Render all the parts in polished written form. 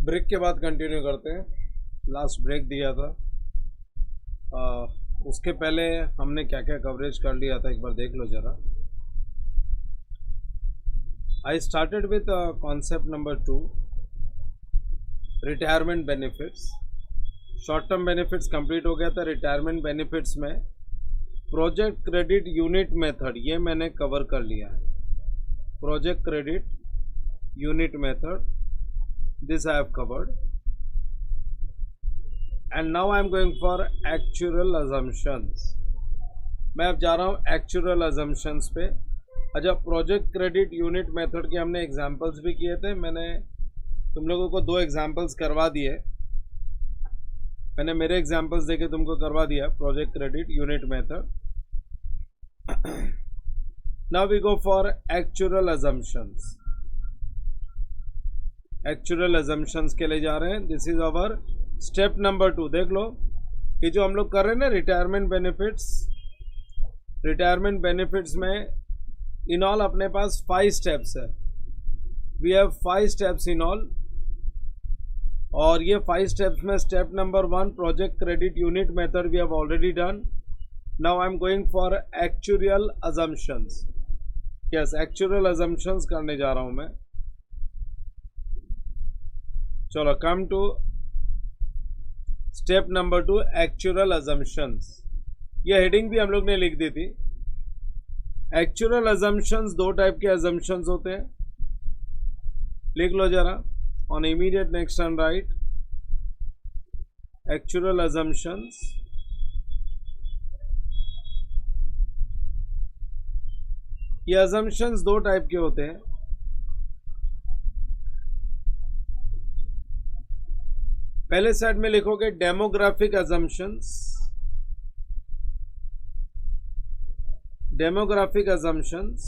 Break के बाद continue करते हैं। लास्ट ब्रेक दिया था, उसके पहले हमने क्या क्या कवरेज कर लिया था एक बार देख लो ज़रा। I started with concept number 2, retirement benefits. Short term benefits complete हो गया था। रिटायरमेंट बेनिफिट्स में प्रोजेक्ट क्रेडिट यूनिट मेथड ये मैंने कवर कर लिया है। Project credit unit method, this I have covered, and now I am going for actuarial assumptions। मैं अब जा रहा हूँ actuarial assumptions पे। अच्छा, प्रोजेक्ट क्रेडिट यूनिट मेथड के हमने एग्जांपल्स भी किए थे। मैंने तुम लोगों को 2 एग्जांपल्स करवा दिए। मैंने मेरे एग्जांपल्स देके तुमको करवा दिया project credit unit method. Now we go for actuarial assumptions। Actual assumptions के लिए जा रहे हैं। This is our step number 2। देख लो कि जो हम लोग कर रहे हैं ना रिटायरमेंट बेनिफिट्स में इन ऑल अपने पास 5 स्टेप्स है। We have 5 steps in all, और ये 5 स्टेप्स में step number 1 project credit unit method we have already done. Now I am going for actual assumptions. Yes, actual assumptions करने जा रहा हूं मैं। चलो, come to step number 2 actual assumptions. ये हेडिंग भी हम लोग ने लिख दी थी। एक्चुअल अजम्पशंस 2 टाइप के अजम्पशंस होते हैं, लिख लो जरा। On immediate next and right actual assumptions. ये अजम्पशंस 2 टाइप के होते हैं। पहले साइड में लिखोगे demographic assumptions. Demographic assumptions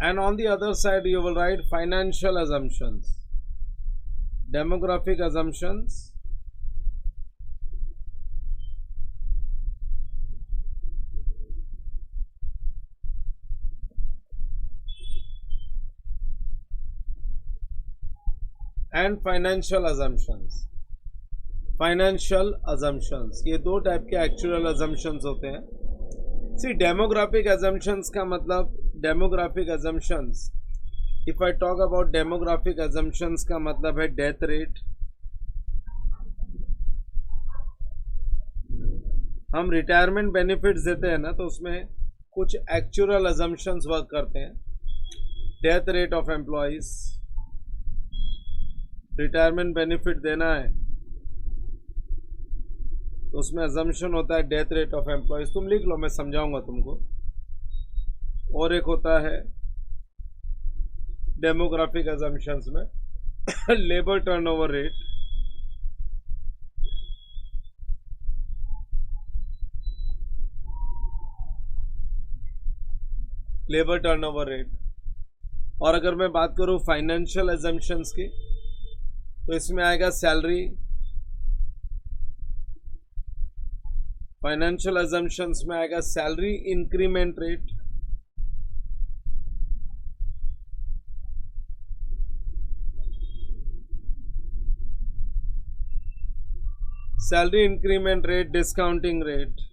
and on the other side you will write financial assumptions। demographic assumptions and financial assumptions. Financial assumptions ये 2 type के actual assumptions होते हैं। सी, डेमोग्राफिक अजम्पशंस का मतलब, demographic assumptions, if I talk about demographic assumptions का मतलब है death rate. हम रिटायरमेंट बेनिफिट्स देते हैं ना, तो उसमें कुछ एक्चुअल अजम्पशंस वर्क करते हैं। Death rate of employees, retirement benefit देना है तो उसमें अजम्पशन होता है डेथ रेट ऑफ एम्प्लॉइज। तुम लिख लो, मैं समझाऊंगा तुमको। और एक होता है डेमोग्राफिक अजम्पशंस में labour turnover rate. Labour turnover rate. और अगर मैं बात करूं फाइनेंशियल अजम्पशंस की, तो इसमें आएगा सैलरी। फाइनेंशियल अजम्पशंस में आएगा salary increment rate. Salary increment rate, discounting rate.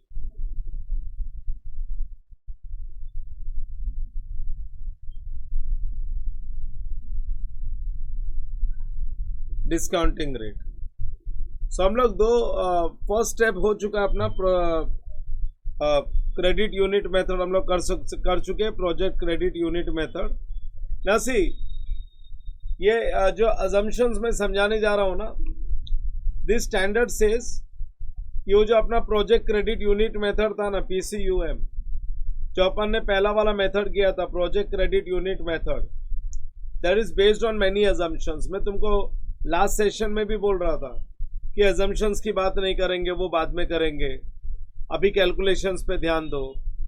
Discounting rate. So हम लोग 2 फर्स्ट स्टेप हो चुका अपना क्रेडिट यूनिट मेथड हम लोग कर चुके हैं, प्रोजेक्ट क्रेडिट यूनिट मेथड। ना सी, ये जो अजम्पशंस में समझाने जा रहा हूं ना, दिस स्टैंडर्ड सेज, ये जो अपना प्रोजेक्ट क्रेडिट यूनिट मेथड था ना, PCUM, जो अपन ने पहला वाला मेथड किया था project credit unit method, that is based on many assumptions. मैं तुमको लास्ट सेशन में भी बोल रहा था कि अजम्पशंस की बात नहीं करेंगे, वो बाद में करेंगे, अभी कैलकुलेशंस पे ध्यान दो।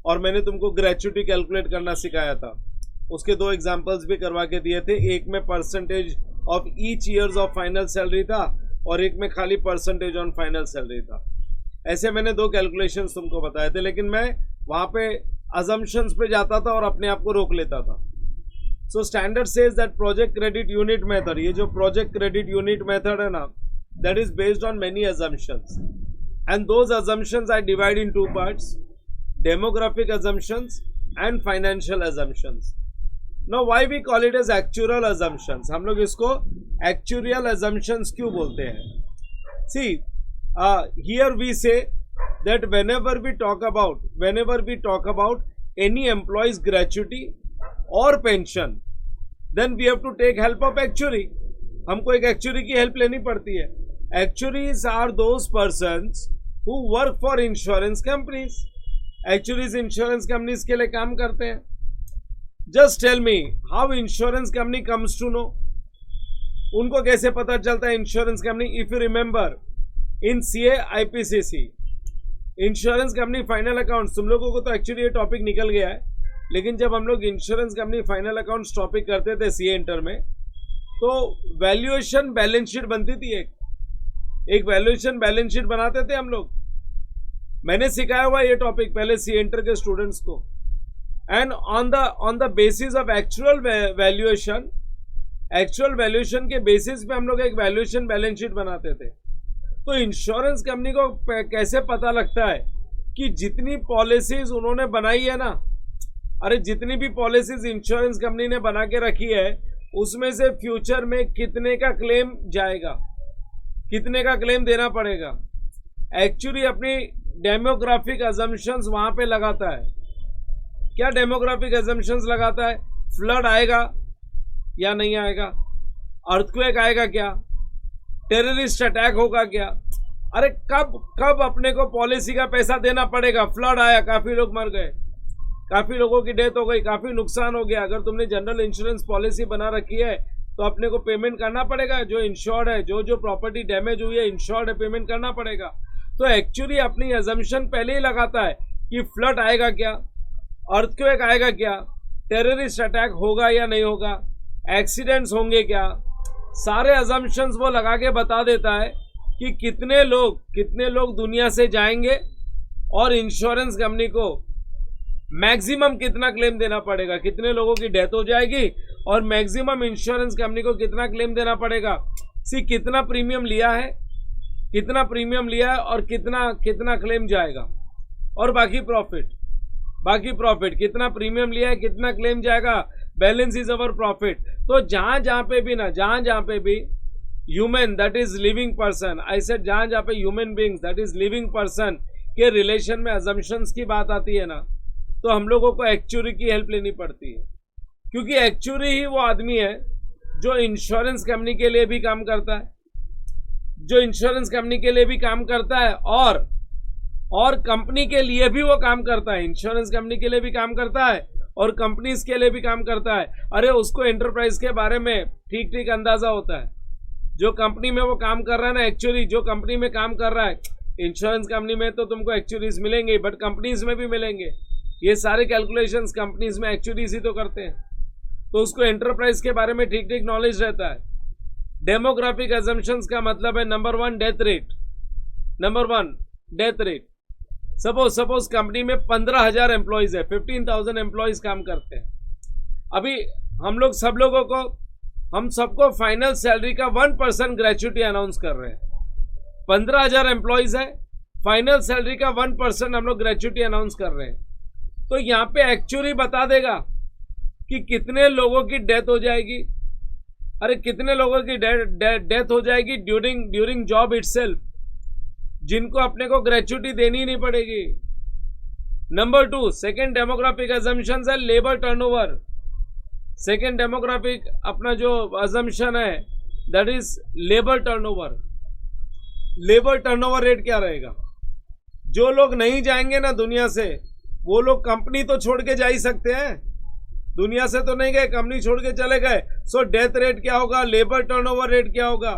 और मैंने तुमको ग्रेच्युटी कैलकुलेट करना सिखाया था, उसके 2 एग्जांपल्स भी करवा के दिए थे। एक में percentage of each years of final salary था और एक में खाली परसेंटेज ऑन फाइनल सैलरी था। ऐसे मैंने 2 कैलकुलेशंस तुमको बताए थे, लेकिन मैं वहां पे अजम्पशंस पे जाता था और अपने आप को रोक लेता था. So standard says that project credit unit method, ये जो प्रोजेक्ट क्रेडिट यूनिट मेथड है ना, that is based on many assumptions, and those assumptions I divide in 2 parts, demographic assumptions and financial assumptions. Now why we call it as actuarial assumptions? हम लोग इसको actuarial assumptions क्यों बोलते हैं? See, here we say that whenever we talk about any employee's gratuity or pension, then we have to take help of actuary. हमको एक actuary की help लेनी पड़ती है. Actuaries are those persons who work for insurance companies. Actuaries insurance companies के लिए काम करते हैं. Just tell me how insurance company comes to know? उनको कैसे पता चलता है insurance company? If you remember in CA IPCC insurance company final accounts, तुम लोगों को तो एक्चुअली ये टॉपिक निकल गया है, लेकिन जब हम लोग insurance company final accounts topic करते थे CA इंटर में, तो वैल्यूएशन बैलेंस शीट बनती थी. एक वैल्यूएशन बैलेंस शीट बनाते थे हम लोग. मैंने सिखाया हुआ ये टॉपिक पहले CA इंटर के स्टूडेंट्स को. And on the basis of actual valuation के बेसिस पे हम लोग एक वैल्यूएशन बैलेंस शीट बनाते थे. तो इंश्योरेंस कंपनी को कैसे पता लगता है कि जितनी पॉलिसीज उन्होंने बनाई है ना, अरे जितनी भी पॉलिसीज इंश्योरेंस कंपनी ने बना के रखी है, उसमें से फ्यूचर में कितने का क्लेम जाएगा, कितने का क्लेम देना पड़ेगा. एक्चुअली अपनी डेमोग्राफिक अजम्पशंस वहां पे लगाता है. क्या डेमोग्राफिक अजम्पशंस लगाता है? फ्लड आएगा या नहीं आएगा, अर्थक्वेक आएगा क्या, टेररिस्ट अटैक होगा क्या, अरे कब अपने को पॉलिसी का पैसा देना पड़ेगा. फ्लड आया, काफी लोग मर गए, काफी लोगों की डेथ हो गई, काफी नुकसान हो गया. अगर तुमने जनरल इंश्योरेंस पॉलिसी बना रखी है तो अपने को पेमेंट करना पड़ेगा. जो इंश्योर्ड है, जो प्रॉपर्टी डैमेज हुई है, इंश्योर्ड है, पेमेंट करना पड़ेगा. तो एक्चुअली अपनी अजम्पशन पहले ही लगाता है कि फ्लड आएगा क्या, अर्थक्वेक आएगा क्या, टेररिस्ट अटैक होगा या नहीं होगा, एक्सीडेंट्स होंगे क्या. सारे अजम्पशंस वो लगा के बता देता है कि कितने लोग दुनिया से जाएंगे और इंश्योरेंस कंपनी को मैक्सिमम कितना क्लेम देना पड़ेगा, कितने लोगों की डेथ हो जाएगी और मैक्सिमम इंश्योरेंस कंपनी को कितना क्लेम देना पड़ेगा. कितना प्रीमियम लिया है, और कितना क्लेम जाएगा, और बाकी प्रॉफिट कितना प्रीमियम लिया है, कितना क्लेम जाएगा. Balance is our profit. तो जहां पे भी human that is living person, I said जहां पे human beings that is living person के रिलेशन में अजम्पशंस की बात आती है ना, तो हम लोगों को एक्चुअरी की हेल्प लेनी पड़ती है. क्योंकि एक्चुअरी ही वो आदमी है जो इंश्योरेंस कंपनी के लिए भी काम करता है, और कंपनी के लिए भी वो काम करता है. इंश्योरेंस कंपनी के लिए भी काम करता है और कंपनीज के लिए भी काम करता है. अरे उसको एंटरप्राइज के बारे में ठीक अंदाजा होता है. जो कंपनी में वो काम कर रहा है ना, एक्चुअली जो कंपनी में काम कर रहा है, इंश्योरेंस कंपनी में तो तुमको एक्चुअलीज मिलेंगे, बट कंपनीज में भी मिलेंगे. ये सारे कैलकुलेशंस कंपनीज में एक्चुअलीज ही तो करते हैं. तो उसको एंटरप्राइज के बारे में ठीक नॉलेज रहता है. डेमोग्राफिक अजम्पशंस का मतलब है number one death rate. Suppose company में 15,000 एम्प्लॉइज है, 15,000 एम्प्लॉइज काम करते हैं. अभी हम सबको फाइनल सैलरी का 1% ग्रेच्युटी अनाउंस कर रहे हैं. 15,000 एम्प्लॉइज है, फाइनल सैलरी का 1% हम लोग ग्रेच्युटी अनाउंस कर रहे हैं. तो यहाँ पे एक्चुअली बता देगा कि कितने लोगों की डेथ हो जाएगी. अरे कितने लोगों की डेथ हो जाएगी ड्यूरिंग जॉब इटसेल्फ, जिनको अपने को ग्रेच्युटी देनी ही नहीं पड़ेगी. नंबर 2, सेकेंड डेमोग्राफिक अजम्पशन है लेबर टर्नओवर. सेकेंड डेमोग्राफिक अपना जो अजम्पशन है that is labour turnover. Labour turnover rate क्या रहेगा? जो लोग नहीं जाएंगे ना दुनिया से, वो लोग कंपनी तो छोड़ के जा ही सकते हैं, दुनिया से तो नहीं गए, कंपनी छोड़ के चले गए. सो डेथ रेट क्या होगा, लेबर टर्नओवर रेट क्या होगा.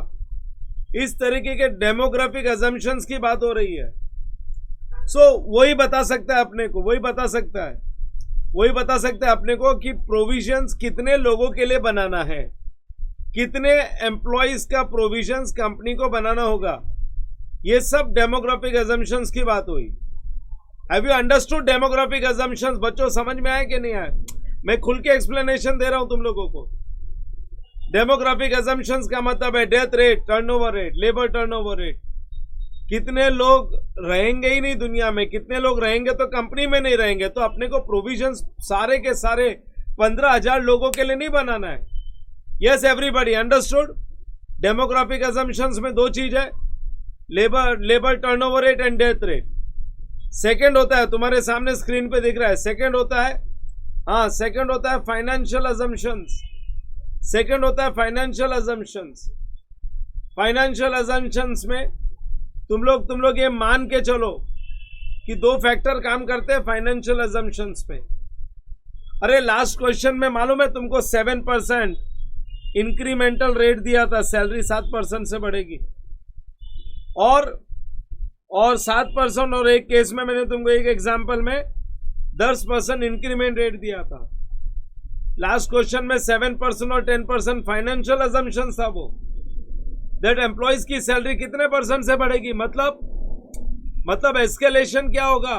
इस तरीके के डेमोग्राफिक अजम्पशंस की बात हो रही है. सो वही बता सकता है अपने को, वही बता सकता है अपने को कि प्रोविजंस कितने लोगों के लिए बनाना है, कितने एम्प्लॉइज का प्रोविजंस कंपनी को बनाना होगा. ये सब डेमोग्राफिक अजम्पशंस की बात हुई। Have you understood demographic assumptions? बच्चों समझ में आया कि नहीं आया? मैं खुल के एक्सप्लेनेशन दे रहा हूं तुम लोगों को। डेमोग्राफिक अजम्पशंस का मतलब है death rate, turnover rate, labour turnover rate. कितने लोग रहेंगे ही नहीं दुनिया में, कितने लोग रहेंगे तो कंपनी में नहीं रहेंगे, तो अपने को प्रोविजंस सारे के सारे 15,000 लोगों के लिए नहीं बनाना है। Yes everybody understood? Demographic assumptions में दो चीज है, labour turnover rate and death rate. Second होता है, तुम्हारे सामने स्क्रीन पे दिख रहा है, सेकंड होता है, हाँ सेकंड होता है फाइनेंशियल अजम्पशंस। सेकंड होता है फाइनेंशियल अजम्पशंस। फाइनेंशियल अजम्पशंस में तुम लोग ये मान के चलो कि दो फैक्टर काम करते हैं फाइनेंशियल अजम्पशंस पे। अरे लास्ट क्वेश्चन में मालूम है तुमको 7% इंक्रीमेंटल रेट दिया था, सैलरी 7% से बढ़ेगी, और 7%, और एक केस में मैंने तुमको एक एग्जांपल में 10% इंक्रीमेंट रेट दिया था। लास्ट क्वेश्चन में 7% और 10% फाइनेंशियल अजम्पशन था वो, दैट एम्प्लॉयज की सैलरी कितने % से बढ़ेगी, मतलब एस्केलेशन क्या होगा?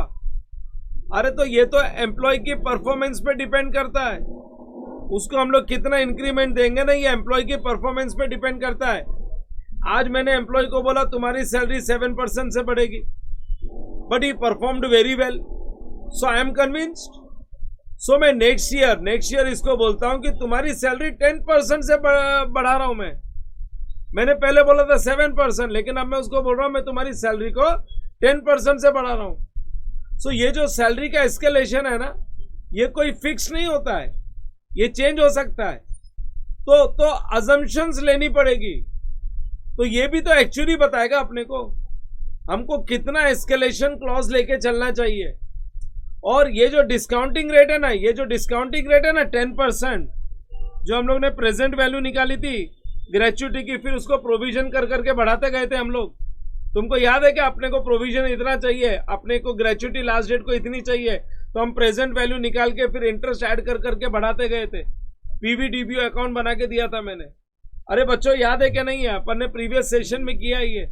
अरे तो ये तो एम्प्लॉय की परफॉर्मेंस पे डिपेंड करता है, उसको हम लोग कितना इंक्रीमेंट देंगे ना, ये एम्प्लॉय की परफॉर्मेंस पे डिपेंड करता है। आज मैंने एम्प्लॉय को बोला तुम्हारी सैलरी 7% से बढ़ेगी, but he performed very well, so I am convinced, so मैं नेक्स्ट ईयर इसको बोलता हूं कि तुम्हारी सैलरी 10% से बढ़ा रहा हूं। मैंने पहले बोला था 7%, लेकिन अब मैं उसको बोल रहा हूं मैं तुम्हारी सैलरी को 10% से बढ़ा रहा हूं। सो ये जो सैलरी का एस्केलेशन है ना, ये कोई फिक्स नहीं होता है, ये चेंज हो सकता है, तो अजम्पशंस लेनी पड़ेगी। तो ये भी तो एक्चुअली बताएगा अपने को हमको कितना एस्केलेशन क्लॉज लेके चलना चाहिए। और ये जो डिस्काउंटिंग रेट है ना, 10%, जो हम लोग ने प्रेजेंट वैल्यू निकाली थी ग्रेच्युटी की, फिर उसको प्रोविजन कर करके बढ़ाते गए थे हम लोग। तुमको याद है कि अपने को प्रोविजन इतना चाहिए, अपने को ग्रेच्युटी लास्ट डेट को इतनी चाहिए, तो हम प्रेजेंट वैल्यू निकाल के फिर इंटरेस्ट ऐड कर करके बढ़ाते गए थे। पीवीडीबीओ अकाउंट बना के दिया था मैंने। अरे बच्चों याद है क्या? नहीं है? अपन ने प्रीवियस सेशन में किया ही है,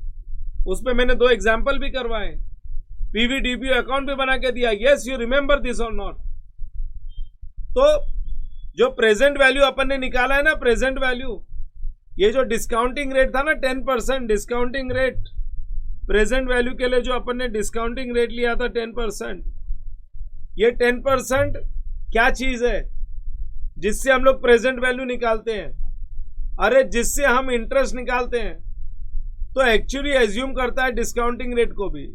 उसमें मैंने 2 एग्जाम्पल भी करवाए, पीवीडीबीओ अकाउंट भी बना के दिया। यस यू रिमेंबर दिस और नॉट? तो जो प्रेजेंट वैल्यू अपन ने निकाला है ना, प्रेजेंट वैल्यू, ये जो डिस्काउंटिंग रेट था ना 10% डिस्काउंटिंग रेट, प्रेजेंट वैल्यू के लिए जो अपन ने डिस्काउंटिंग रेट लिया था 10%, ये 10% क्या चीज है जिससे हम लोग प्रेजेंट वैल्यू निकालते हैं? अरे जिससे हम इंटरेस्ट निकालते हैं, तो एक्चुअली एज्यूम करता है डिस्काउंटिंग रेट को भी,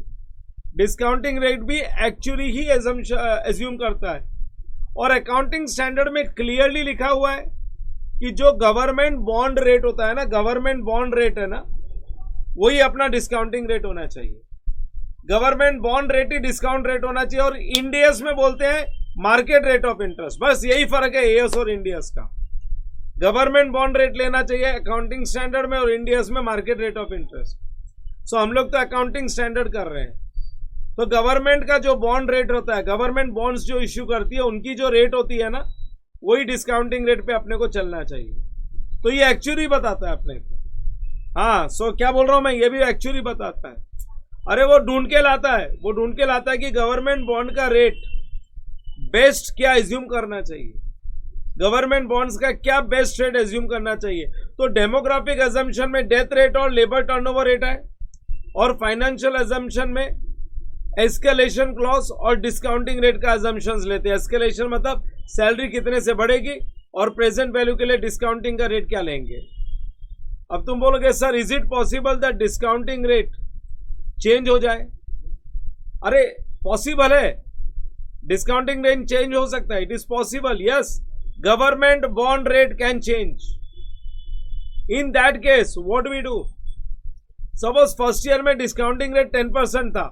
डिस्काउंटिंग रेट भी एक्चुअली ही एज्यूम करता है। और अकाउंटिंग स्टैंडर्ड में क्लियरली लिखा हुआ है कि जो गवर्नमेंट बॉन्ड रेट होता है ना, गवर्नमेंट बॉन्ड रेट है ना, वही अपना डिस्काउंटिंग रेट होना चाहिए। गवर्नमेंट बॉन्ड रेट ही डिस्काउंट रेट होना चाहिए। और इंडियस में बोलते हैं मार्केट रेट ऑफ इंटरेस्ट, बस यही फर्क है एएस और इंडियस का। गवर्नमेंट बॉन्ड रेट लेना चाहिए अकाउंटिंग स्टैंडर्ड में, और इंडियस में मार्केट रेट ऑफ इंटरेस्ट। सो हम लोग तो अकाउंटिंग स्टैंडर्ड कर रहे हैं, तो गवर्नमेंट का जो बॉन्ड रेट होता है, गवर्नमेंट बॉन्ड्स जो इश्यू करती है, उनकी जो रेट होती है ना, वही डिस्काउंटिंग रेट पे अपने को चलना चाहिए। तो ये एक्चुअली बताता है अपने को। हाँ, सो क्या बोल रहा हूं मैं, ये भी एक्चुअली बताता है। अरे वो ढूंढ के लाता है कि गवर्नमेंट बॉन्ड का रेट बेस्ट क्या एज्यूम करना चाहिए, गवर्नमेंट बॉन्ड्स का क्या बेस्ट रेट एज्यूम करना चाहिए। तो डेमोग्राफिक अजम्पशन में डेथ रेट और लेबर टर्नओवर रेट है, और फाइनेंशियल अजम्पशन में एस्केलेशन क्लॉज और डिस्काउंटिंग रेट का अजम्पशंस लेते हैं। एस्केलेशन मतलब सैलरी कितने से बढ़ेगी, और प्रेजेंट वैल्यू के लिए डिस्काउंटिंग का रेट क्या लेंगे। अब तुम बोलोगे sir is it possible that discounting rate change हो जाए? अरे पॉसिबल है, डिस्काउंटिंग रेट चेंज हो सकता है, it is possible, yes. Government bond rate can change. In that case what we do, suppose first year में डिस्काउंटिंग रेट 10% था,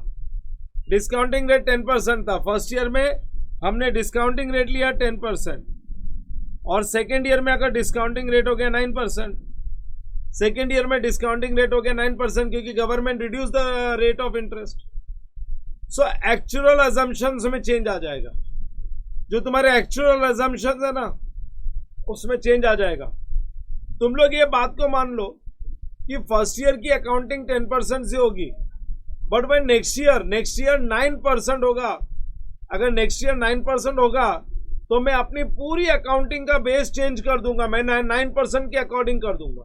discounting rate 10% था फर्स्ट ईयर में, हमने डिस्काउंटिंग रेट लिया 10%, और सेकेंड ईयर में अगर डिस्काउंटिंग रेट हो गया 9%, सेकेंड ईयर में डिस्काउंटिंग रेट हो गया 9%, क्योंकि government reduce the rate of interest. So actual assumptions में चेंज आ जाएगा, जो तुम्हारे एक्चुअल अजम्पशंस है ना, उसमें चेंज आ जाएगा। तुम लोग ये बात को मान लो कि फर्स्ट ईयर की अकाउंटिंग 10% से होगी, बट भाई नेक्स्ट ईयर 9% होगा, अगर नेक्स्ट ईयर 9% होगा तो मैं अपनी पूरी अकाउंटिंग का बेस चेंज कर दूंगा, मैं 9% के अकॉर्डिंग कर दूंगा।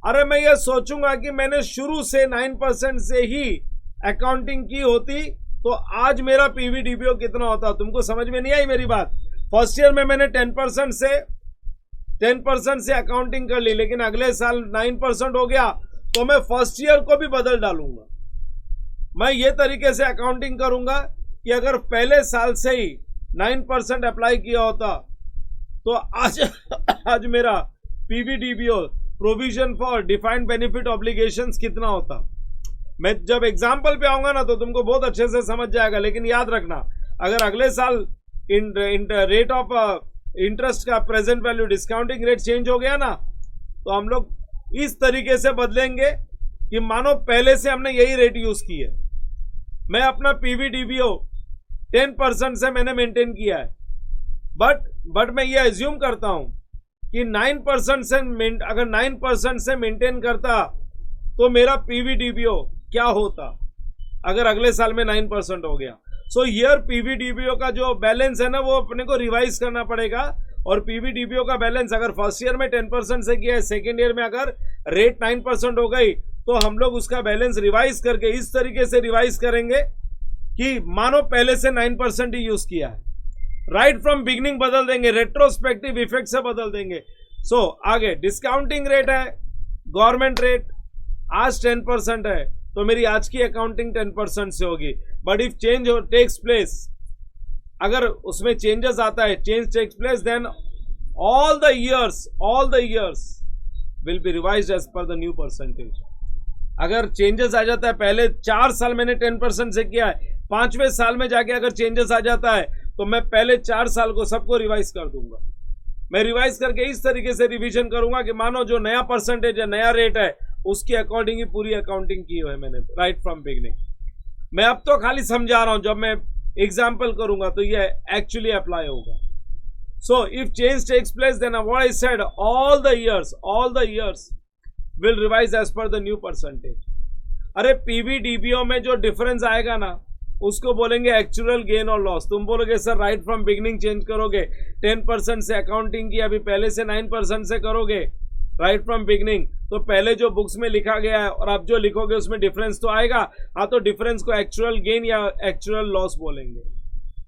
अरे मैं ये सोचूंगा कि मैंने शुरू से 9% से ही अकाउंटिंग की होती तो आज मेरा पीवीडीपीओ कितना होता। तुमको समझ में नहीं आई मेरी बात? फर्स्ट ईयर में मैंने 10% से अकाउंटिंग कर ली, लेकिन अगले साल 9% हो गया तो मैं फर्स्ट ईयर को भी बदल डालूंगा। मैं ये तरीके से अकाउंटिंग करूंगा कि अगर पहले साल से ही 9% अप्लाई किया होता तो आज मेरा PVDPO, provision for defined benefit obligations, कितना होता। मैं जब एग्जाम्पल पे आऊंगा ना तो तुमको बहुत अच्छे से समझ जाएगा। लेकिन याद रखना, अगर अगले साल रेट ऑफ इंटरेस्ट का present value, discounting rate change हो गया ना, तो हम लोग इस तरीके से बदलेंगे कि मानो पहले से हमने यही रेट यूज की है। मैं अपना पीवीडीपीओ 10% से मैंने मेंटेन किया है, बट मैं ये एज्यूम करता हूं कि 9% से अगर 9% से मेंटेन करता तो मेरा पीवीडीपीओ क्या होता अगर अगले साल में 9% हो गया। सो हियर पीवीडीपीओ का जो बैलेंस है ना वो अपने को रिवाइज करना पड़ेगा। और पीवीडीपीओ का बैलेंस अगर फर्स्ट ईयर में 10% से किया है, सेकेंड ईयर में अगर रेट 9% हो गई तो हम लोग उसका बैलेंस रिवाइज करके इस तरीके से रिवाइज करेंगे कि मानो पहले से 9% ही यूज किया है। राइट फ्रॉम बिगिनिंग बदल देंगे, रेट्रोस्पेक्टिव इफेक्ट से बदल देंगे। सो आगे डिस्काउंटिंग रेट है, गवर्नमेंट रेट आज 10% है तो मेरी आज की अकाउंटिंग 10% से होगी। But if change takes place, अगर उसमें चेंजेस आता है, change takes place, then all the years will be revised as per the new percentage. अगर चेंजेस आ जाता है, पहले 4 साल मैंने 10% से किया है, 5वें साल में जाके अगर चेंजेस आ जाता है तो मैं पहले 4 साल को सबको रिवाइज कर दूंगा। मैं रिवाइज करके इस तरीके से रिवीजन करूंगा कि मानो जो नया परसेंटेज है, नया रेट है, उसके अकॉर्डिंग ही पूरी अकाउंटिंग की है मैंने राइट फ्रॉम बिगिनिंग। मैं अब तो खाली समझा रहा हूं, जब मैं एग्जाम्पल करूंगा तो ये एक्चुअली अप्लाई होगा। So if change takes place then what I said, all the years will revise as per the new percentage. अरे पीवीडीपीओ में जो डिफरेंस आएगा ना उसको बोलेंगे एक्चुअल गेन और लॉस। तुम बोलोगे sir right from beginning change करोगे, 10% से अकाउंटिंग की अभी पहले से 9% से करोगे राइट फ्रॉम बिगिनिंग, तो पहले जो बुक्स में लिखा गया है और आप जो लिखोगे उसमें डिफरेंस तो आएगा। हाँ, तो डिफरेंस को एक्चुअल गेन या एक्चुअल लॉस बोलेंगे।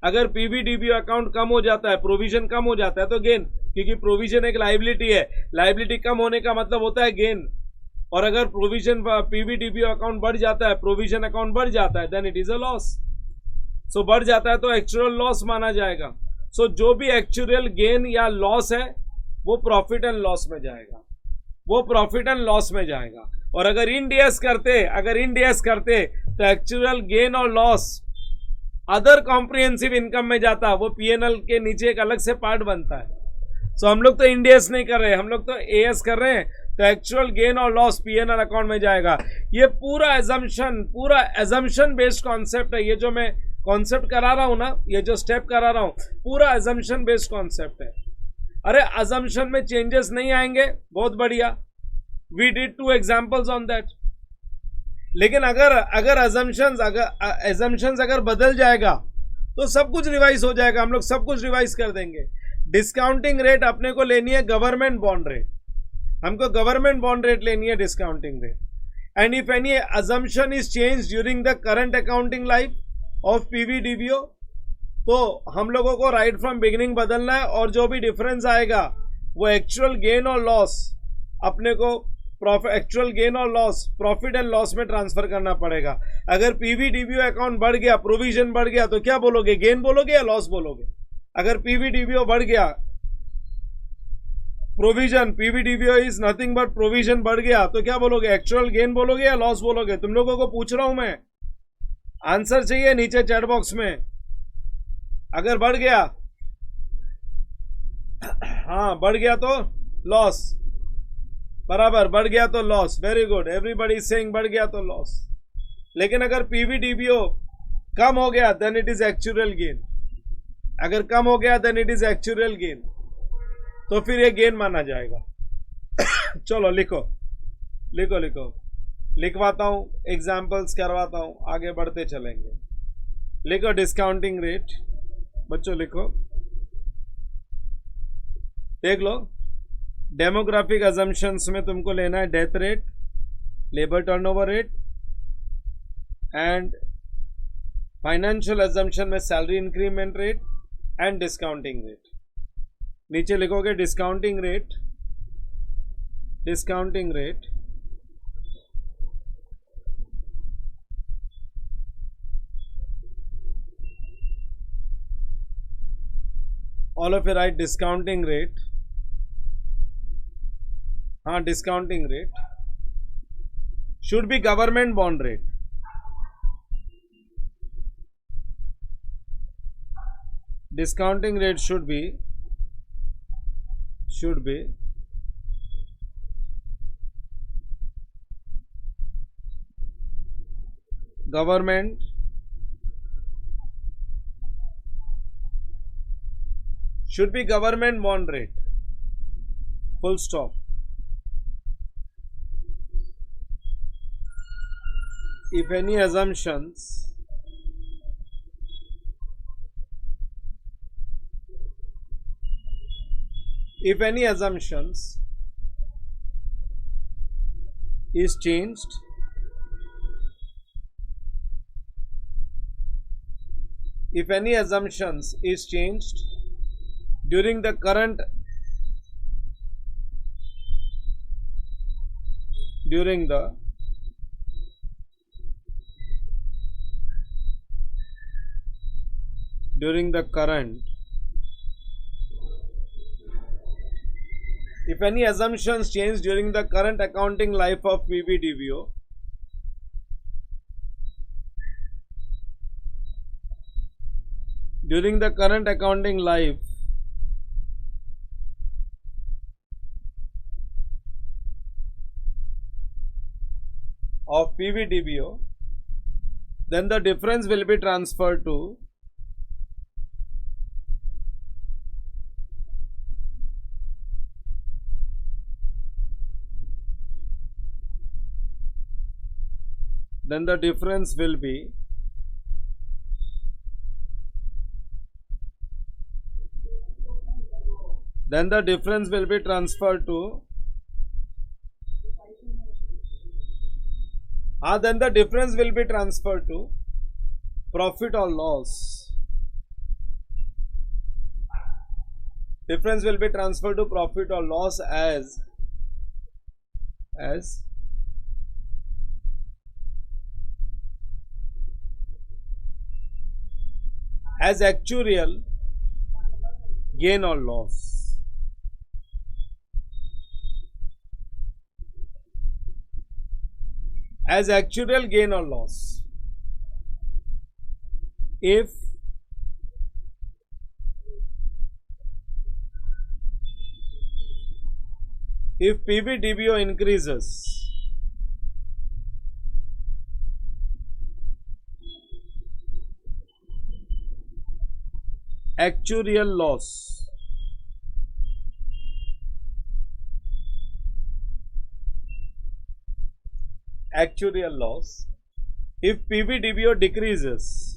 अगर पीवीडीपीओ अकाउंट कम हो जाता है, प्रोविजन कम हो जाता है तो गेन, क्योंकि प्रोविजन एक लाइबिलिटी है, लाइबिलिटी कम होने का मतलब होता है गेन। और अगर प्रोविजन पीवीडीपीओ अकाउंट बढ़ जाता है, प्रोविजन अकाउंट बढ़ जाता है, then it is a loss. So बढ़ जाता है तो एक्चुअल लॉस माना जाएगा। सो जो भी एक्चुअल गेन या लॉस है वो प्रॉफिट एंड लॉस में जाएगा, और अगर इंडियस करते तो एक्चुअल गेन और लॉस अदर कॉम्प्रिहेंसिव इनकम में जाता, वो पीएनएल के नीचे एक अलग से पार्ट बनता है। सो हम लोग तो इंडियस नहीं कर रहे, हम लोग तो एएस कर रहे हैं, तो एक्चुअल गेन और लॉस पीएनएल अकाउंट में जाएगा। ये पूरा एजम्पशन बेस्ड कॉन्सेप्ट है। ये जो मैं कॉन्सेप्ट करा रहा हूं ना, ये जो स्टेप करा रहा हूं, पूरा एजम्पशन बेस्ड कॉन्सेप्ट है। अरे अजम्पशन में चेंजेस नहीं आएंगे, बहुत बढ़िया, we did 2 examples on that. लेकिन अगर अजम्पशंस अगर बदल जाएगा तो सब कुछ रिवाइज हो जाएगा, हम लोग सब कुछ रिवाइज कर देंगे। डिस्काउंटिंग रेट अपने को लेनी है गवर्नमेंट बॉन्ड रेट, हमको गवर्नमेंट बॉन्ड रेट लेनी है, discounting rate. And if any assumption is change during the current accounting life of PVDPO, तो हम लोगों को राइट फ्रॉम बिगिनिंग बदलना है, और जो भी डिफरेंस आएगा वो एक्चुअल गेन और लॉस अपने को एक्चुअल गेन और लॉस प्रॉफिट एंड लॉस में ट्रांसफर करना पड़ेगा। अगर पीवीडीपीओ अकाउंट बढ़ गया, प्रोविजन बढ़ गया, तो क्या बोलोगे, गेन बोलोगे या लॉस बोलोगे? अगर पीवीडीपीओ बढ़ गया, provision, PVDPO is nothing but provision बढ़ गया, तो क्या बोलोगे, एक्चुअल गेन बोलोगे या लॉस बोलोगे? तुम लोगों को पूछ रहा हूं मैं, आंसर चाहिए नीचे चैट बॉक्स में। अगर बढ़ गया, हाँ बढ़ गया तो लॉस, बराबर, बढ़ गया तो loss, very good, everybody is saying बढ़ गया तो लॉस। लेकिन अगर पीवीडीपीओ कम हो गया then it is actual gain, अगर कम हो गया then it is actual gain, तो फिर ये गेन माना जाएगा। चलो लिखो लिखो लिखो, लिखवाता हूं, एग्जाम्पल्स करवाता हूं, आगे बढ़ते चलेंगे। लिखो डिस्काउंटिंग रेट, बच्चों लिखो, देख लो। डेमोग्राफिक अजम्पशंस में तुमको लेना है death rate, labour turnover rate, and financial assumption में salary increment rate and discounting rate. नीचे लिखोगे discounting rate, discounting rate all of you write discounting rate. हाँ, discounting rate should be government bond rate. Discounting rate should be government bond rate, full stop. If any assumptions is changed during the current if any assumptions change during the current accounting life of PBDBO, during the current accounting life of PBDBO, then the difference will be transferred to profit or loss. Difference will be transferred to profit or loss as actuarial gain or loss. As actuarial gain or loss. If PBDBO increases, actuarial loss. Actuarial loss. If PBDBO decreases,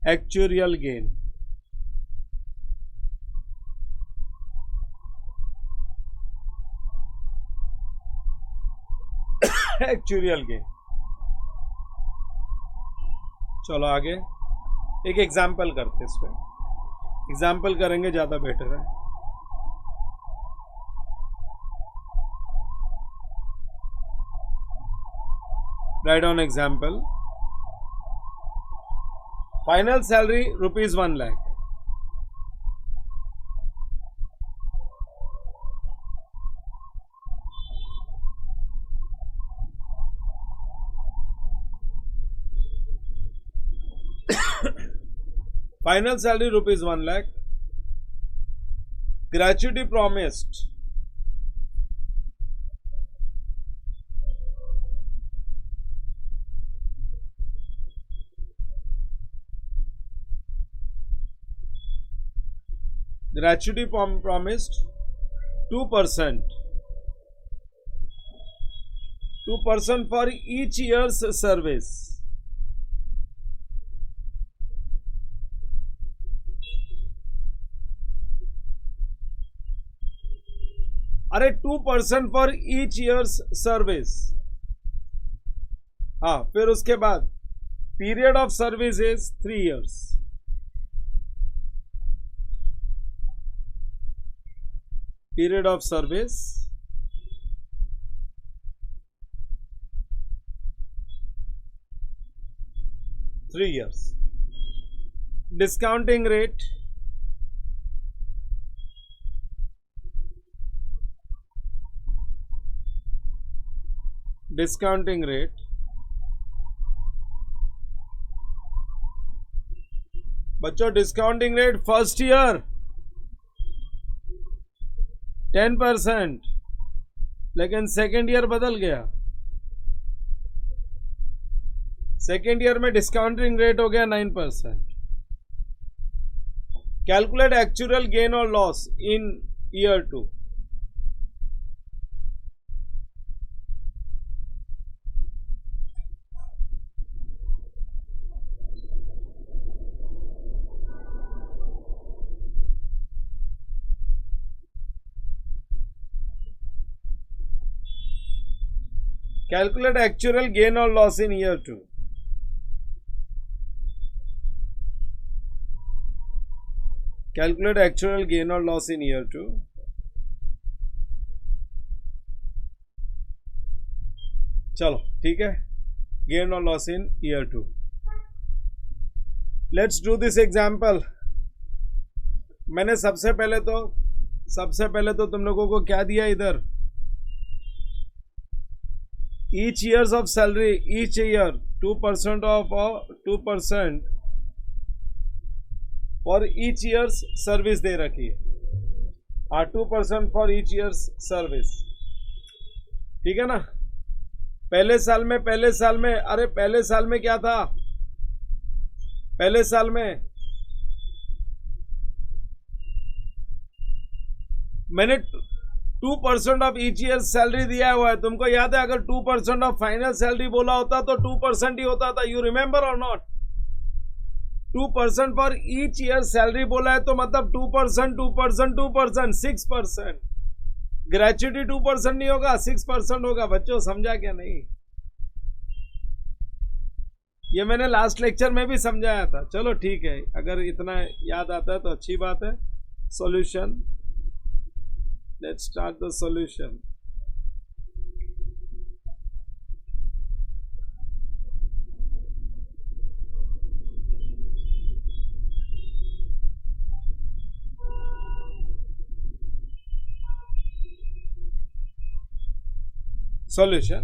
actuarial gain. Actuarial gain. चलो आगे एक example करते इस पे, example करेंगे ज्यादा better है। Write down example. Final salary ₹1 lakh, final salary ₹1 lakh, gratuity promised gratuity promised 2%. 2% for each year's service. अरे 2% फॉर ईच ईयर्स सर्विस. हाँ, फिर उसके बाद period of service is 3 years. Period of service 3 years. Discounting rate बच्चों discounting rate first year 10%, लेकिन second year बदल गया. Second year में डिस्काउंटिंग रेट हो गया 9%. कैलकुलेट एक्चुअल गेन और loss in year 2. Calculate actual gain or loss in year 2. Calculate actual gain or loss in year 2. चलो ठीक है, gain or loss in year 2. Let's do this example. मैंने सबसे पहले तो तुम लोगों को क्या दिया इधर, each years of salary, each year 2% of 2% for each year's service दे रखी है. 2% for each year's service. ठीक है ना. पहले साल में अरे पहले साल में क्या था, पहले साल में मैंने 2% ऑफ ईच ईयर सैलरी दिया हुआ है. तुमको याद है, अगर 2% ऑफ फाइनल सैलरी बोला होता तो 2% ही होता था. यू रिमेंबर और not? 2% for each year salary बोला है तो मतलब 2%, 6%. ग्रेच्युटी 2% नहीं होगा, 6% होगा. बच्चों समझा क्या नहीं? ये मैंने लास्ट लेक्चर में भी समझाया था. चलो ठीक है, अगर इतना याद आता है तो अच्छी बात है. Solution, let's start the solution. Solution,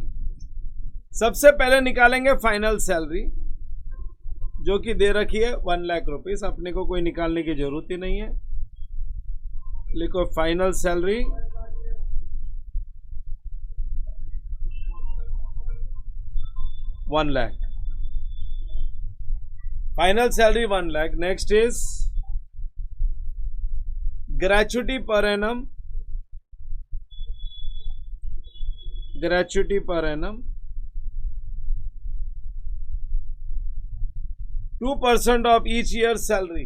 सबसे पहले निकालेंगे फाइनल सैलरी जो कि दे रखी है 1 लाख रुपीस. अपने को कोई निकालने की जरूरत ही नहीं है. लिखो final salary 1 lakh. Final salary 1 lakh. Next is gratuity per annum. Gratuity per annum 2% of each year salary.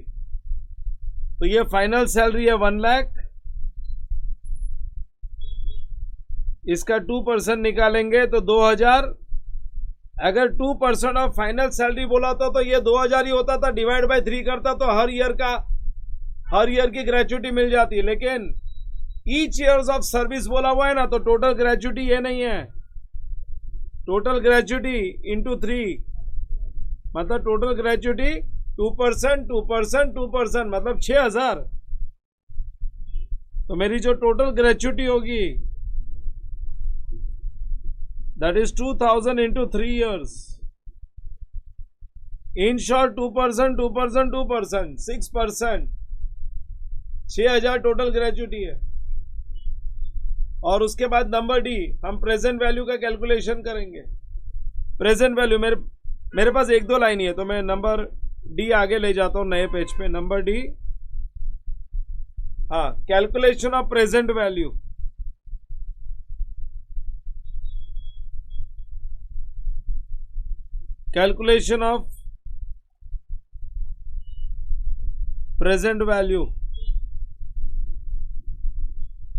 तो ये फाइनल सैलरी है 1 लाख. इसका 2% निकालेंगे तो 2000. अगर 2% ऑफ फाइनल सैलरी बोला था तो ये 2000 ही होता था. डिवाइड बाय 3 करता तो हर ईयर की ग्रेच्युटी मिल जाती. लेकिन ईच ईयर्स ऑफ सर्विस बोला हुआ है ना, तो टोटल ग्रेच्युटी ये नहीं है. टोटल ग्रेच्युटी इंटू 3 मतलब टोटल ग्रेच्युटी 2% मतलब 6000. तो मेरी जो टोटल ग्रेच्युटी होगी that is 2000 into 3 years. In short 2%, 6%. 6000 total gratuity है. और उसके बाद नंबर डी, हम प्रेजेंट वैल्यू का कैलकुलेशन करेंगे. प्रेजेंट वैल्यू मेरे पास 1-2 लाइन ही है तो मैं नंबर डी आगे ले जाता हूं नए पेज पे. नंबर डी हाँ, calculation of present value, calculation of present value,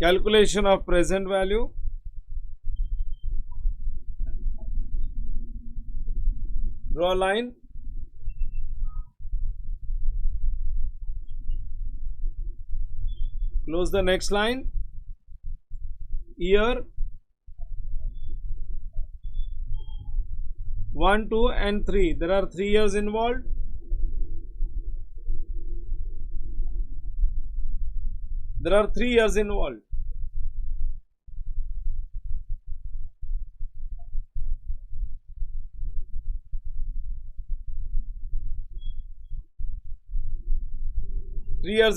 calculation of present value, draw line, close the next line, year 1, 2 and 3, there are 3 years involved. There are 3 years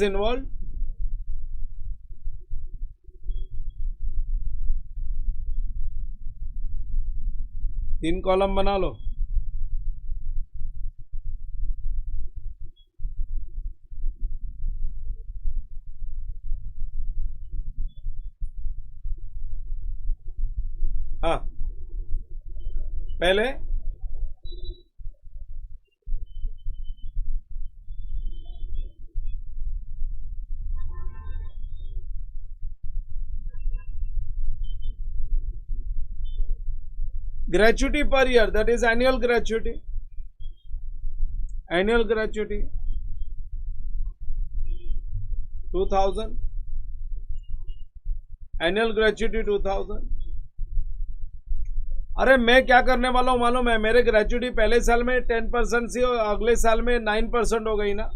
involved. तीन column बना लो। हाँ, पहले gratuity per year, that is annual gratuity, annual gratuity 2000, annual gratuity 2000। अरे मैं क्या करने वाला हूं मालूम है, मेरे ग्रेचुटी पहले साल में 10% सी और अगले साल में 9% हो गई ना,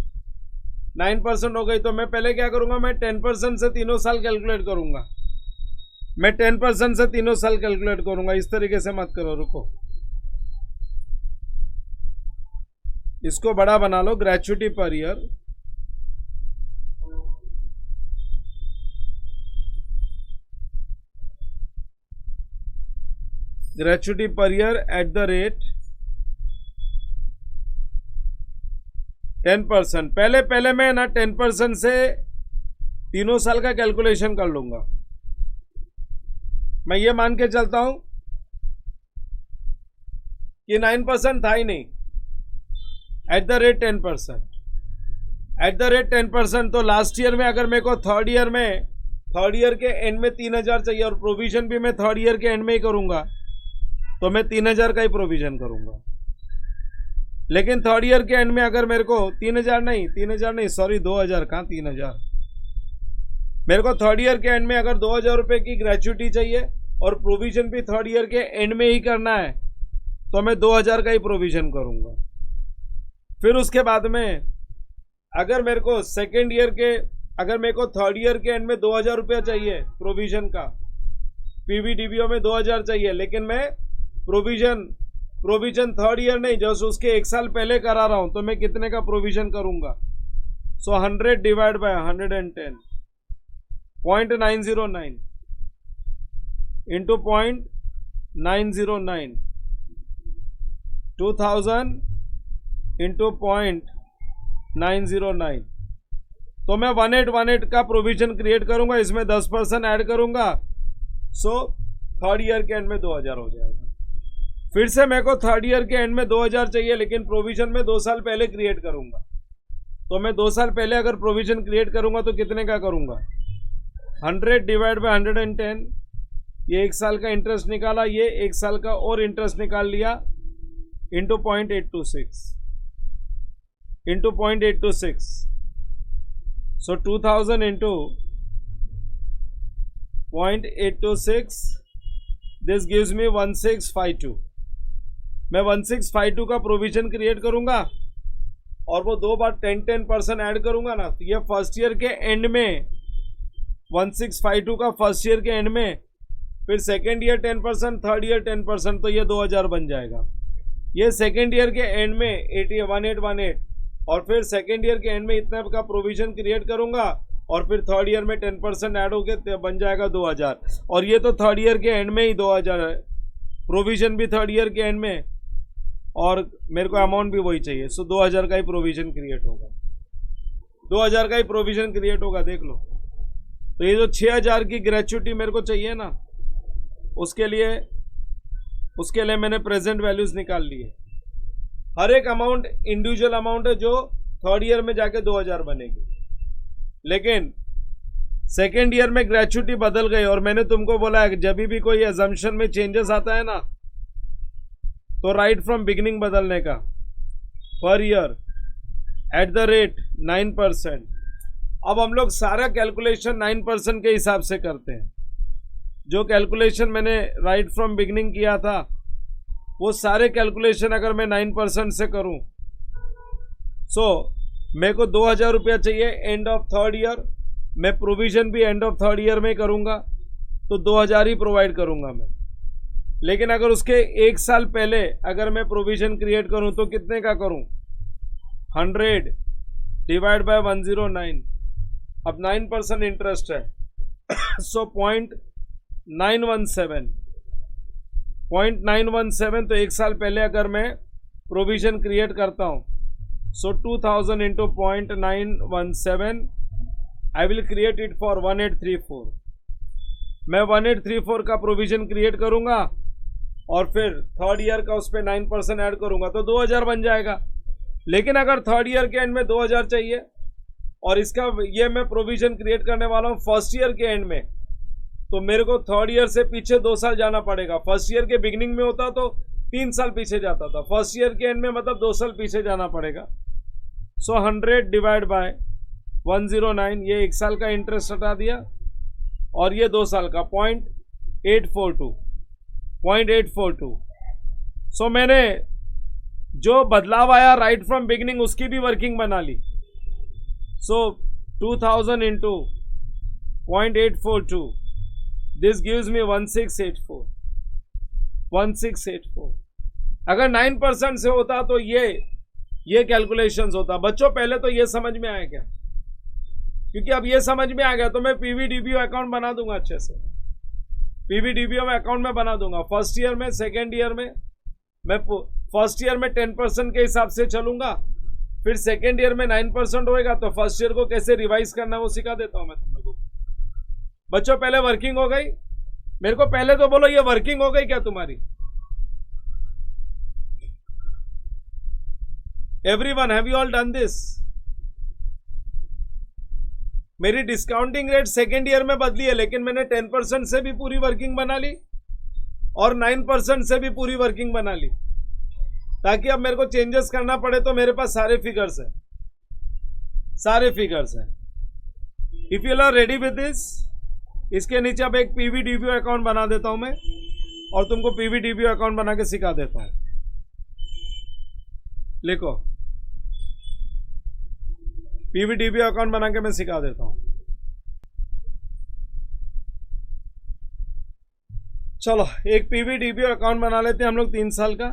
9% हो गई, तो मैं पहले क्या करूंगा, मैं 10% से तीनों साल कैलकुलेट करूंगा, मैं 10% से तीनों साल कैलकुलेट करूंगा। इस तरीके से मत करो, रुको, इसको बड़ा बना लो, gratuity per year, gratuity per year at the rate 10%। पहले मैं ना 10% से तीनों साल का कैलकुलेशन कर लूंगा। मैं ये मान के चलता हूं कि 9% था ही नहीं, eight the rate 10%, eight the rate 10%। तो लास्ट ईयर में अगर मेरे को थर्ड ईयर के एंड में 3000 चाहिए और प्रोविजन भी मैं थर्ड ईयर के एंड में ही करूंगा, तो मैं 3000 का ही प्रोविजन करूंगा। लेकिन थर्ड ईयर के एंड में अगर मेरे को 3000 नहीं सॉरी 2000, कहां 3000, मेरे को थर्ड ईयर के एंड में अगर 2000 रुपए की ग्रेचुटी चाहिए और प्रोविजन भी थर्ड ईयर के एंड में ही करना है, तो मैं 2000 का ही प्रोविजन करूंगा। फिर उसके बाद में अगर मेरे को सेकेंड ईयर के, अगर मेरे को थर्ड ईयर के एंड में 2000 रुपया चाहिए प्रोविजन का, पीवीडीबीओ में 2000 चाहिए, लेकिन मैं प्रोविजन थर्ड ईयर नहीं, जैसे उसके एक साल पहले करा रहा हूं, तो मैं कितने का प्रोविजन करूंगा, सो 100 डिवाइड बाय 110, 0.909 इंटू 0.909, 2000 इंटू 0.909, तो मैं 1818 का प्रोविजन क्रिएट करूंगा, इसमें 10% ऐड करूंगा, सो थर्ड ईयर के एंड में 2000 हो जाएगा। फिर से मेरे को थर्ड ईयर के एंड में 2000 चाहिए, लेकिन प्रोविजन में 2 साल पहले क्रिएट करूंगा, तो मैं 2 साल पहले अगर प्रोविजन क्रिएट करूंगा तो कितने का करूंगा, 100 डिवाइड बाय 110, ये एक साल का इंटरेस्ट निकाला, ये एक साल का और इंटरेस्ट निकाल लिया, into 0.826, into 0.826, so 2000 into 0.826, this gives me 1652। मैं 1652 का प्रोविजन क्रिएट करूंगा और वो 2 बार 10% ऐड करूंगा ना, तो ये फर्स्ट ईयर के एंड में 1652 का फर्स्ट ईयर के एंड में, फिर सेकेंड ईयर 10%, थर्ड ईयर 10%, तो ये 2000 बन जाएगा। ये सेकेंड ईयर के एंड में 1818, और फिर सेकेंड ईयर के एंड में इतना का प्रोविजन क्रिएट करूंगा, और फिर थर्ड ईयर में 10% ऐड हो गए, बन जाएगा 2000। और ये तो थर्ड ईयर के एंड में ही 2000 है, प्रोविजन भी थर्ड ईयर के एंड में, और मेरे को अमाउंट भी वही चाहिए, सो 2000 का ही प्रोविजन क्रिएट होगा, 2000 का ही प्रोविजन क्रिएट होगा, देख लो। तो ये जो 6,000 की ग्रेचुइटी मेरे को चाहिए ना, उसके लिए मैंने प्रेजेंट वैल्यूज निकाल ली है। हर एक अमाउंट इंडिविजुअल अमाउंट है जो थर्ड ईयर में जाके 2,000 बनेगी, लेकिन सेकेंड ईयर में ग्रेचुइटी बदल गई। और मैंने तुमको बोला है कि जब भी कोई अजम्पशन में चेंजेस आता है ना, तो राइट फ्रॉम बिगिनिंग बदलने का, पर ईयर एट द रेट 9%। अब हम लोग सारा कैलकुलेशन 9% के हिसाब से करते हैं। जो कैलकुलेशन मैंने राइट फ्रॉम बिगिनिंग किया था, वो सारे कैलकुलेशन अगर मैं 9% से करूं, मेरे को 2,000 रुपया चाहिए एंड ऑफ थर्ड ईयर। मैं प्रोविजन भी एंड ऑफ थर्ड ईयर में करूंगा, तो 2,000 ही प्रोवाइड करूंगा मैं। लेकिन अगर उसके एक साल पहले अगर मैं प्रोविजन क्रिएट करूं, तो कितने का करूं? 100 डिवाइड बाय 109। अब 9% इंटरेस्ट है, सो 0.917। तो एक साल पहले अगर मैं प्रोविजन क्रिएट करता हूं, सो 2000 into 0.917, I will create it for 1834। मैं 1834 का प्रोविजन क्रिएट करूंगा और फिर थर्ड ईयर का उस पर 9% ऐड करूंगा, तो 2,000 बन जाएगा। लेकिन अगर थर्ड ईयर के एंड में 2,000 चाहिए और इसका ये मैं प्रोविजन क्रिएट करने वाला हूं फर्स्ट ईयर के एंड में, तो मेरे को थर्ड ईयर से पीछे 2 साल जाना पड़ेगा। फर्स्ट ईयर के बिगिनिंग में होता तो 3 साल पीछे जाता था, फर्स्ट ईयर के एंड में मतलब 2 साल पीछे जाना पड़ेगा। सो 100 डिवाइड बाय 109, ये 1 साल का इंटरेस्ट हटा दिया, और ये 2 साल का 0.842। सो मैंने जो बदलाव आया राइट फ्रॉम बिगिनिंग, उसकी भी वर्किंग बना ली। सो 2000 इंटू 0.842, दिस गिव्स मी 1684। अगर 9% से होता तो ये कैलकुलेशंस होता। बच्चों पहले तो ये समझ में आया क्या? क्योंकि अब ये समझ में आ गया तो मैं पीवीडीबीओ अकाउंट बना दूंगा अच्छे से। पीवीडीबीओ में अकाउंट में बना दूंगा। फर्स्ट ईयर में, सेकेंड ईयर में मैं फर्स्ट ईयर में 10% के हिसाब से चलूंगा, फिर सेकेंड ईयर में 9% होएगा, तो फर्स्ट ईयर को कैसे रिवाइज करना है वो सिखा देता हूं मैं तुम लोगों को। बच्चों पहले वर्किंग हो गई? मेरे को पहले तो बोलो ये वर्किंग हो गई क्या तुम्हारी? Everyone, have you all done this? मेरी डिस्काउंटिंग रेट सेकेंड ईयर में बदली है, लेकिन मैंने 10% से भी पूरी वर्किंग बना ली और 9% से भी पूरी वर्किंग बना ली, ताकि अब मेरे को चेंजेस करना पड़े तो मेरे पास सारे फिगर्स हैं, if you are ready with this, इसके नीचे अब एक पीवीडीबीओ अकाउंट बना देता हूं मैं, और तुमको पीवीडीबीओ अकाउंट बना के सिखा देता हूं। लिखो, पीवीडीबीओ अकाउंट बना के मैं सिखा देता हूं। चलो एक पीवीडीबीओ अकाउंट बना लेते हैं हम लोग 3 साल का।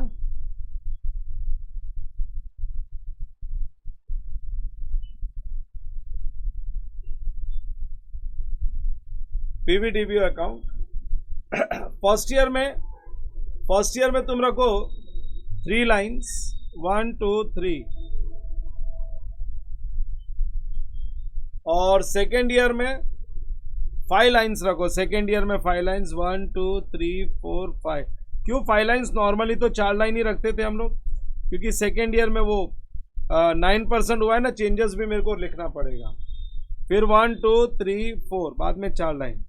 पीवीडीबीओ अकाउंट फर्स्ट ईयर में तुम रखो 3 लाइन्स, 1 2 3, और सेकेंड ईयर में 5 लाइन्स रखो। सेकेंड ईयर में 5 लाइन्स, 1 2 3 4 5। क्यों 5 लाइन्स? नॉर्मली तो 4 लाइन ही रखते थे हम लोग, क्योंकि सेकेंड ईयर में वो 9% हुआ है ना, चेंजेस भी मेरे को लिखना पड़ेगा। फिर 1 2 3 4, बाद में 4 लाइन।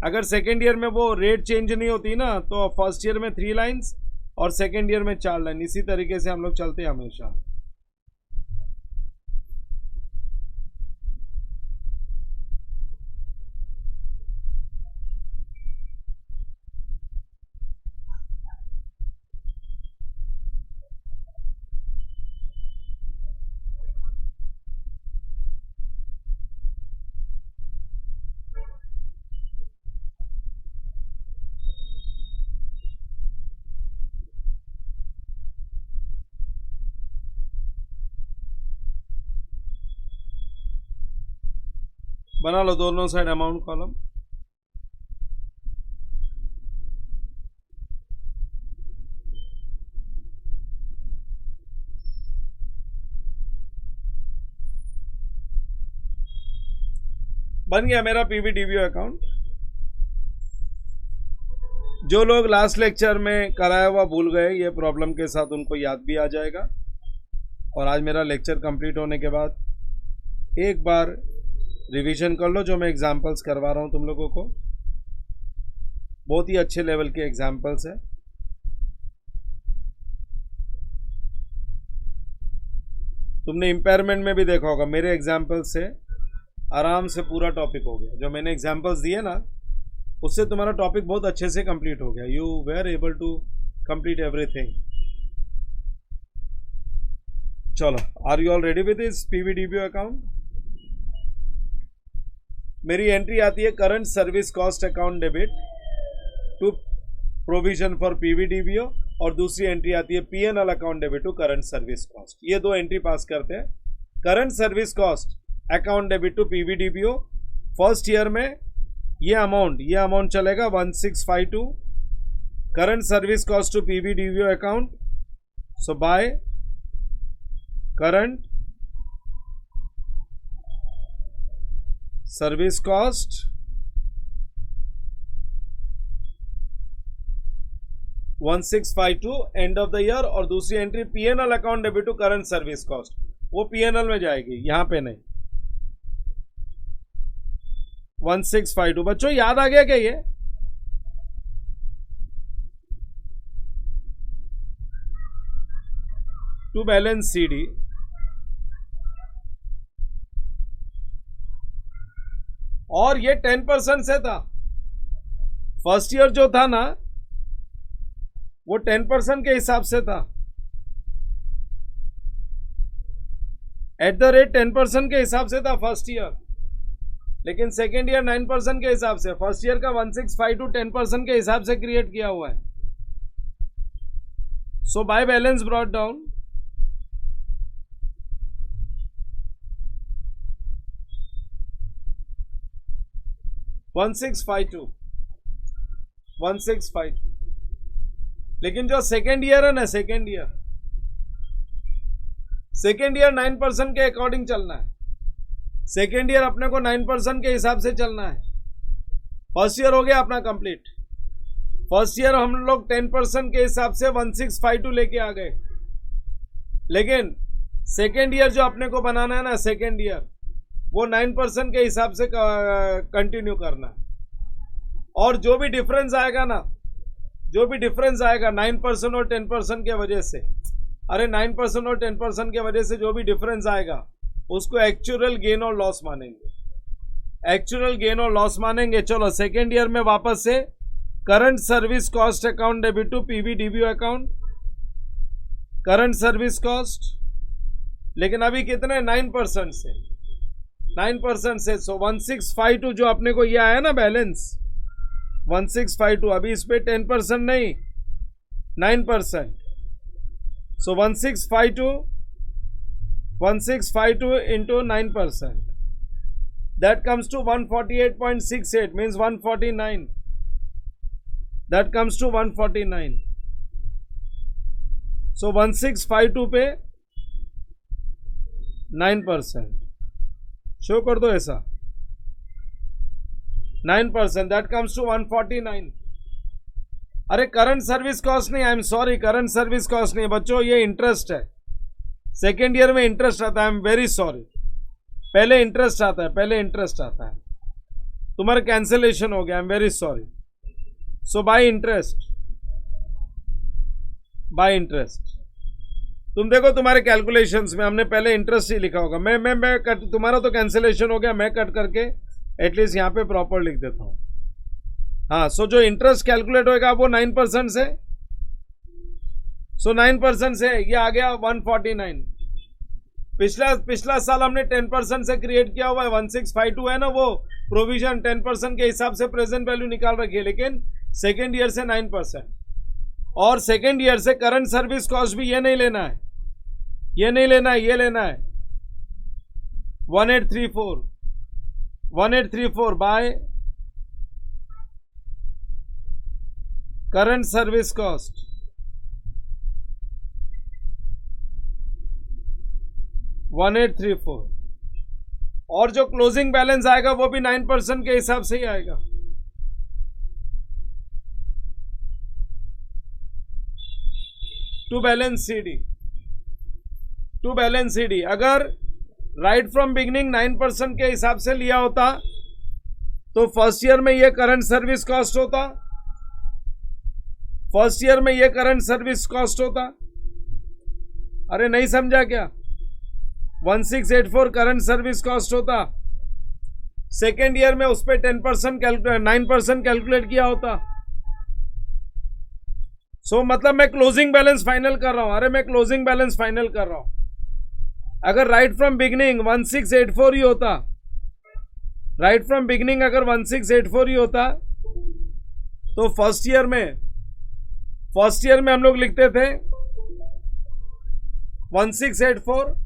अगर सेकेंड ईयर में वो रेट चेंज नहीं होती ना, तो फर्स्ट ईयर में 3 लाइन्स और सेकेंड ईयर में 4 लाइन। इसी तरीके से हम लोग चलते हैं हमेशा। बना लो दोनों साइड अमाउंट कॉलम। बन गया मेरा पीवीडीबीओ अकाउंट। जो लोग लास्ट लेक्चर में कराया हुआ भूल गए, ये प्रॉब्लम के साथ उनको याद भी आ जाएगा। और आज मेरा लेक्चर कंप्लीट होने के बाद एक बार रिवीजन कर लो जो मैं एग्जांपल्स करवा रहा हूं तुम लोगों को। बहुत ही अच्छे लेवल के एग्जांपल्स हैं। तुमने इम्पेयरमेंट में भी देखा होगा, मेरे एग्जाम्पल से आराम से पूरा टॉपिक हो गया। जो मैंने एग्जाम्पल्स दिए ना, उससे तुम्हारा टॉपिक बहुत अच्छे से कंप्लीट हो गया। You were able to complete everything. चलो, are you all ready with this PVDBO account? मेरी एंट्री आती है current service cost account debit to provision for PVDBO, और दूसरी एंट्री आती है PNL account debit to current service cost. ये दो एंट्री पास करते हैं। Current service cost account debit to PVDBO, first year में ये अमाउंट चलेगा 1652 current service cost to PVDBO account. So by current service cost 1652 end of the year, और दूसरी entry PNL account debit to current service cost, वो PNL में जाएगी, यहां पे नहीं। 1652 बच्चों याद आ गया क्या ये? टू बैलेंस सीडी, और ये 10% से था। फर्स्ट ईयर जो था ना, वो 10% के हिसाब से था। एट द रेट 10% के हिसाब से था फर्स्ट ईयर, लेकिन सेकेंड ईयर 9% के हिसाब से। फर्स्ट ईयर का 1652 10% के हिसाब से क्रिएट किया हुआ है। सो बाय बैलेंस ब्रॉट डाउन, $1652 लेकिन जो सेकेंड ईयर है ना, सेकेंड ईयर 9% के अकॉर्डिंग चलना है। सेकेंड ईयर अपने को 9% के हिसाब से चलना है। फर्स्ट ईयर हो गया अपना कंप्लीट। फर्स्ट ईयर हम लोग 10% के हिसाब से 1652 लेके आ गए, लेकिन सेकेंड ईयर जो अपने को बनाना है ना, सेकेंड ईयर वो 9% के हिसाब से कंटिन्यू करना है। और जो भी डिफरेंस आएगा ना, जो भी डिफरेंस आएगा 9% और 10% के वजह से, अरे 9% और 10% के वजह से जो भी डिफरेंस आएगा उसको एक्चुअल गेन और लॉस मानेंगे। एक्चुअल गेन और लॉस मानेंगे। चलो सेकेंड ईयर में वापस से current service cost account debit to PVDBO account, current service cost, लेकिन अभी कितने 9% से, 9% से। सो 1652 जो अपने को ये आया ना बैलेंस 1652, अभी इस पे 10% नहीं 9%। सो 1652 into 9%, that comes to 148.68, means 149, that comes to 149. So 1652 पे 9%, शो कर दो ऐसा 9%, that comes to 149. अरे करंट सर्विस कॉस्ट नहीं, I am sorry, current service cost नहीं बच्चों, ये इंटरेस्ट है। सेकेंड ईयर में इंटरेस्ट आता है, आई एम वेरी सॉरी। पहले इंटरेस्ट आता है, पहले इंटरेस्ट आता है। तुम्हारा कैंसिलेशन हो गया, I am very sorry. So bye interest, bye interest. तुम देखो तुम्हारे कैलकुलेशंस में हमने पहले इंटरेस्ट ही लिखा होगा। मैं कट, तुम्हारा तो कैंसिलेशन हो गया, मैं कट करके एटलीस्ट यहाँ पे प्रॉपर लिख देता हूँ। हाँ, सो जो इंटरेस्ट कैलकुलेट होगा वो 9% से, सो 9% से ये आ गया 149। पिछला साल हमने 10% से क्रिएट किया हुआ है, 1652 है ना, वो प्रोविजन 10% के हिसाब से प्रेजेंट वैल्यू निकाल रखी है, लेकिन सेकेंड ईयर से 9%। और सेकेंड ईयर से करंट सर्विस कॉस्ट भी ये नहीं लेना है, ये नहीं लेना है, ये लेना है 1834 बाय करंट सर्विस कॉस्ट 1834। और जो क्लोजिंग बैलेंस आएगा वो भी 9% के हिसाब से ही आएगा। टू बैलेंस सीडी अगर राइट फ्रॉम बिगिनिंग 9% के हिसाब से लिया होता तो फर्स्ट ईयर में ये करंट सर्विस कॉस्ट होता, अरे नहीं समझा क्या? 1684 करंट सर्विस कॉस्ट होता, सेकेंड ईयर में उस पर 9% कैलकुलेट किया होता। सो मतलब मैं क्लोजिंग बैलेंस फाइनल कर रहा हूं, मैं क्लोजिंग बैलेंस फाइनल कर रहा हूं। अगर राइट फ्रॉम बिगिनिंग 1684 ही होता, ही होता तो फर्स्ट ईयर में हम लोग लिखते थे 1684